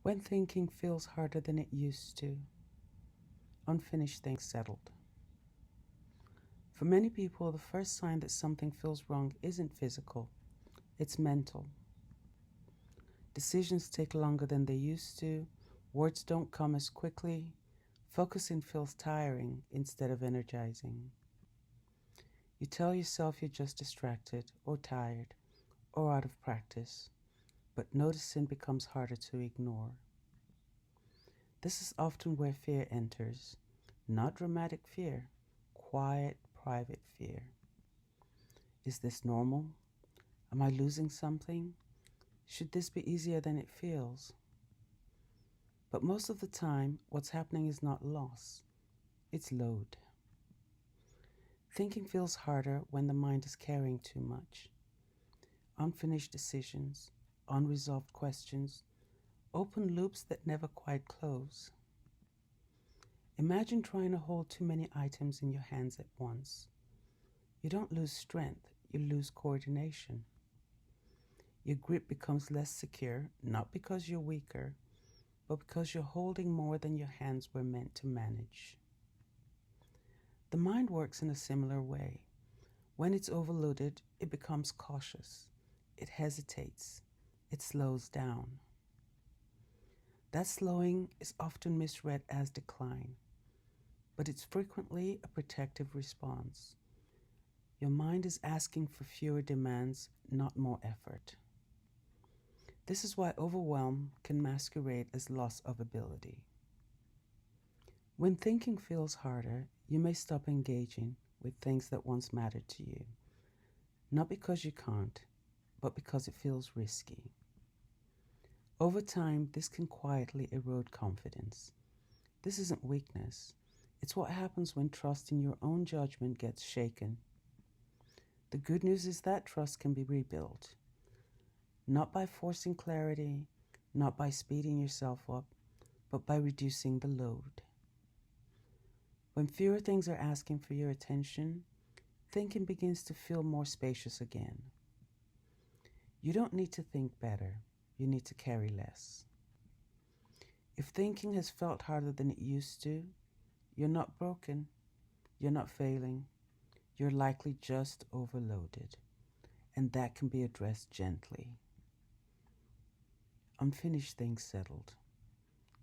When thinking feels harder than it used to, unfinished things settled. For many people, the first sign that something feels wrong isn't physical, it's mental. Decisions take longer than they used to, words don't come as quickly, focusing feels tiring instead of energizing. You tell yourself you're just distracted or tired or out of practice, but noticing becomes harder to ignore. This is often where fear enters, not dramatic fear, quiet, private fear. Is this normal? Am I losing something? Should this be easier than it feels? But most of the time, what's happening is not loss, it's load. Thinking feels harder when the mind is carrying too much. Unfinished decisions, unresolved questions, open loops that never quite close. Imagine trying to hold too many items in your hands at once. You don't lose strength, you lose coordination. Your grip becomes less secure, not because you're weaker, but because you're holding more than your hands were meant to manage. The mind works in a similar way. When it's overloaded, it becomes cautious. It hesitates. It slows down. That slowing is often misread as decline, but it's frequently a protective response. Your mind is asking for fewer demands, not more effort. This is why overwhelm can masquerade as loss of ability. When thinking feels harder, you may stop engaging with things that once mattered to you, not because you can't, but because it feels risky. Over time, this can quietly erode confidence. This isn't weakness. It's what happens when trust in your own judgment gets shaken. The good news is that trust can be rebuilt, not by forcing clarity, not by speeding yourself up, but by reducing the load. When fewer things are asking for your attention, thinking begins to feel more spacious again. You don't need to think better, you need to carry less. If thinking has felt harder than it used to, you're not broken, you're not failing, you're likely just overloaded, and that can be addressed gently. Unfinished things settled.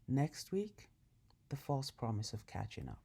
Next week, the false promise of catching up.